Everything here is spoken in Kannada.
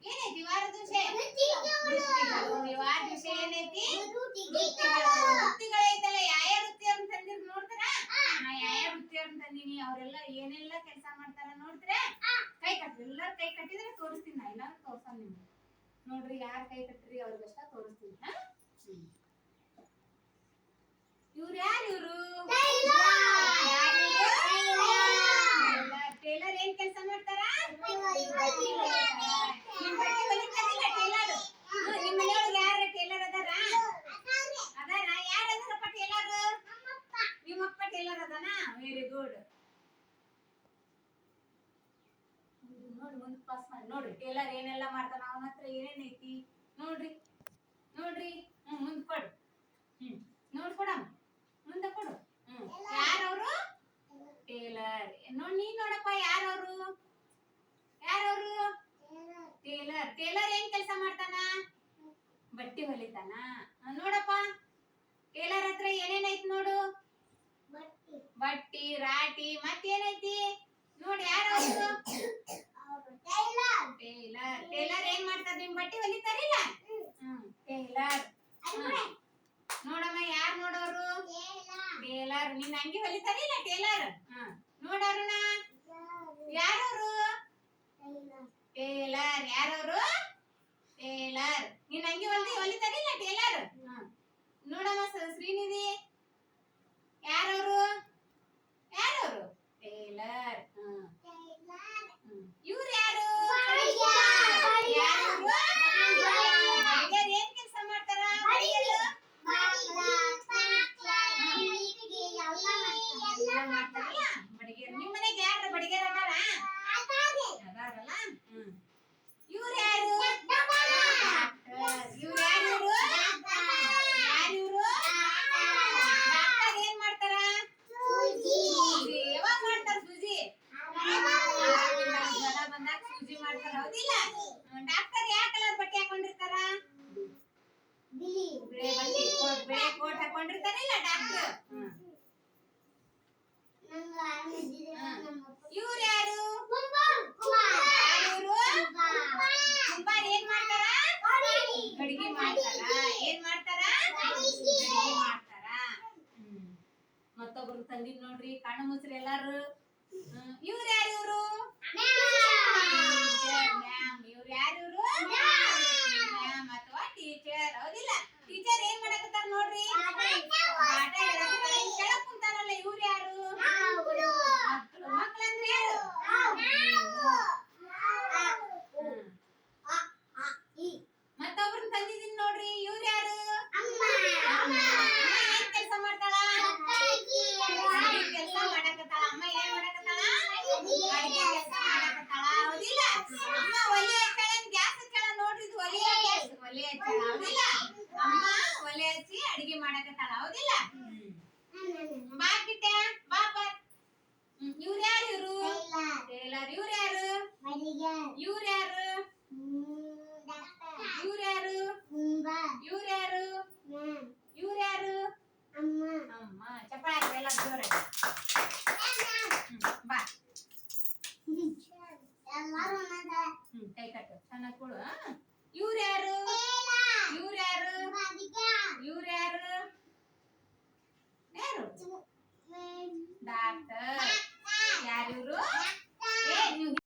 ಏನೈತಿ ವಾರದ ವಿಷಯ? ನೋಡಿ ವಾರದ ವಿಷಯ ಏನೈತಿ? ವೃತ್ತಿಗಳೈತಲ್ಲ. ಯಾವ ವೃತ್ತಿಯವ್ರನ್ನ ತಂದಿರ್ ನೋಡ್ತಾರಾ? ಯಾವ ವೃತ್ತಿಯವ್ರನ್ನ ತಂದಿನಿ, ಅವರೆಲ್ಲ ಏನೆಲ್ಲ ಕೆಲಸ ಮಾಡ್ತಾರ ನೋಡ್ತೀರಾ? ಕೈ ಕಟ್ರಿ, ಎಲ್ಲರೂ ಕೈ ಕಟ್ಟಿದ್ರೆ ತೋರಿಸ್ತೀನಿ. ನಾ ಇಲ್ಲ ತೋರ್ಸಲ್ಲ ನಿಮ್ಗೆ. ನೋಡ್ರಿ ಯಾರು ಕೈ ಕಟ್ಟ್ರಿ ಅವ್ರಿಗಷ್ಟ ತೋರಿಸ್ತೀನಿ. ಇವ್ರು ಯಾರು? ಇವರು ಟೇಲರ್. ಏನ್ ಕೆಲಸ ಮಾಡ್ತಾರ? ನಿಮ್ ಬಟ್ಟೆ ಹೊಲಿತಾರಿಲ್ಲ ಟೇಲರ್? ನಿಮ್ಮ ಮನೆಯೊಳಗೆ ಯಾರ ಟೇಲರ್ ಅದಾರ? ಯಾರದಾರಪ್ಪ ಟೇಲರ್? ನಿಮ್ಮಪ್ಪ ಟೇಲರ್ ಅದಾನ? Very good. ನೋಡಿ ಮುಂದೆ ಪಾಸ್ ಮಾಡಿ. ನೋಡ್ರಿ ಟೇಲರ್ ಏನೆಲ್ಲ ಮಾಡ್ತಾನ, ಅವನ ಹತ್ರ ಏನೇನ್ ಐತಿ ನೋಡ್ರಿ. ನೋಡ್ರಿ ಮುಂದ್ ಕೊಡು. ನೋಡ್ಕೊಡಮ್ಮ, ಮುಂದೆ ಕೊಡು. ಯಾರವರು? ಟೇಲರ್. ನೀನ್ ನೋಡಪ್ಪ ಯಾರವರು? ಯಾರವರು? ಟೇಲರ್. ಟೇಲರ್ ಏನ್ ಕೆಲಸ ಮಾಡ್ತಾನ? ಬಟ್ಟೆ ಹೊಲಿತಾನ. ನೋಡಪ್ಪ ಟೇಲರ್ ಹತ್ರ ಏನೇನೈತಿ ನೋಡು. ಬಟ್ಟಿ, ರಾಟಿ, ಮತ್ತೇನೈತಿ ನೋಡಿ. ಯಾರವರು? ಟೇಲರ್. ಟೇಲರ್ ಏನ್ ಮಾಡ್ತಾರ? ನಿಮ್ ಬಟ್ಟೆ ಹೊಲಿತಾರಿಲ್ಲ? ಟೇಲರ್. ನೋಡಮ್ಮ ಯಾರು ನೋಡೋರು? ಟೇಲರ್. ನಿನ್ ಅಂಗಿ ಹೊಲಿತಾರಿಲ್ಲ ಟೇಲರ್? ನೋಡೋರುಣ ಯಾರವರು? ಟೇಲರ್. ಯಾರವರು? ಟೇಲರ್. ನಿನ್ ಅಂಗಿ ಹೊಲಿತಾರಿಲ್ಲ ಟೇಲರ್? ನೋಡಮ್ಮ ಶ್ರೀನಿಧಿ ಯಾರವರು? ಯಾರವರು? ಟೇಲರ್. ಇವ್ರು ಯಾರು? ಬಡಿಗೇರ್. ಏನ್ ಕೆಲಸ ಮಾಡ್ತಾರ ಬಡಿಗೇರು? ಮಾಡ್ತಾರಲ್ಲ ಬಡಿಗೇರು. ನಿಮ್ ಮನೆಗೆ ಯಾರ ಬಡಿಗೇರ್ ಅದಾರ? ಅದಾರಲ್ಲ. ಇವ್ರು ಯಾರು? ಇವ್ರು ಯಾರು? ಯಾರಿವ್ರು? ಡಾಕ್ಟರ್. ಏನ್ ಮಾಡ್ತಾರ? ಯಾವಾಗ ಮಾಡ್ತಾರ ಸೂಜಿ? ಜ್ವರ ಬಂದಾಗ ಸೂಜಿ ಮಾಡ್ತಾರ, ಹೌದಿಲ್ಲ? ಡಾಕ್ಟರ್ ಯಾವ ಕಲರ್ ಬಟ್ಟೆ ಹಾಕೊಂಡಿರ್ತಾರ? ಬಿಳಿ ಬಟ್ಟೆ, ಬಿಳಿ ಕೋಟ್ ಹಾಕೊಂಡಿರ್ತಾರಿಲ್ಲ ಡಾಕ್ಟರ್? ಇವ್ರು ಯಾರು? ಕುಂಬಾರ. ಏನ್ ಮಾಡ್ತಾರ? ಅಡಿಗೆ ಮಾಡ್ತಾರ. ಏನ್ ಮಾಡ್ತಾರ? ಅಡಿಗೆ ಮಾಡ್ತಾರ. ಮತ್ತೊಬ್ರು ತಂದಿದ್ ನೋಡ್ರಿ ಕಣ್ಣು ಮುಚ್ಚ್ರಿ ಎಲ್ಲಾರು. ಇವ್ರು ಯಾರು? ಇವ್ರು ಮ್ಯಾಮ್. ಇವ್ರು ಯಾರು? ಇವ್ರು ಮ್ಯಾಮ್ ಅಥವಾ ಟೀಚರ್, ಹೌದಿಲ್ಲ? ಟೀಚರ್ ಏನ್ ಮಾಡಕತ್ತಾರ ನೋಡ್ರಿ? ಪಾಠ ಹೇಳಕತ್ತಾರ. ಕೆಳಗ್ ಕುಂತಾರಲ್ಲ ಇವ್ರು ಯಾರು? ಮಕ್ಕಳು. ಮಕ್ಕಳಂದ್ರೆ ಯಾರು? ಮತ್ತೊಬ್ರನ್ನ ತಂದಿದ್ದೀನಿ ನೋಡ್ರಿ. ಇವ್ರು ಯಾರು? ಏನ್ ಕೆಲಸ ಮಾಡ್ತಾಳ? ಕೆಲಸ ಮಾಡಕತ್ತಾಳ. ಅಮ್ಮ ಏನ್ ಮಾಡಕತ್ತಾಳ? ಅಡಿಗೆ ಕೆಲಸ ಮಾಡಕತ್ತಾಳ, ಹೌದಿಲ್ಲ? ಅಮ್ಮ ಒಲೆ ಹಚ್ಚಾಳ, ಗ್ಯಾಸ್ ಹಚ್ಚಾಳ. ನೋಡ್ರಿ ಇದು ಒಲೆ ಗ್ಯಾಸ್. ಒಲೆ ಹಚ್ಚಾಳ, ಹೌದಿಲ್ಲ? ಅಮ್ಮ ಒಲೆ ಹಚ್ಚಿ ಅಡಿಗೆ ಮಾಡಕತ್ತಾಳ, ಹೌದಿಲ್ಲ? ಬಾ ಕಿಟ್ಟೆ ಬಾ ಬಾ. ಇವ್ರು ಯಾರು? ಇವ್ರು ಟೇಲರ್. ಇವ್ರು ಯಾರು? ಇವ್ರು ಯಾರು?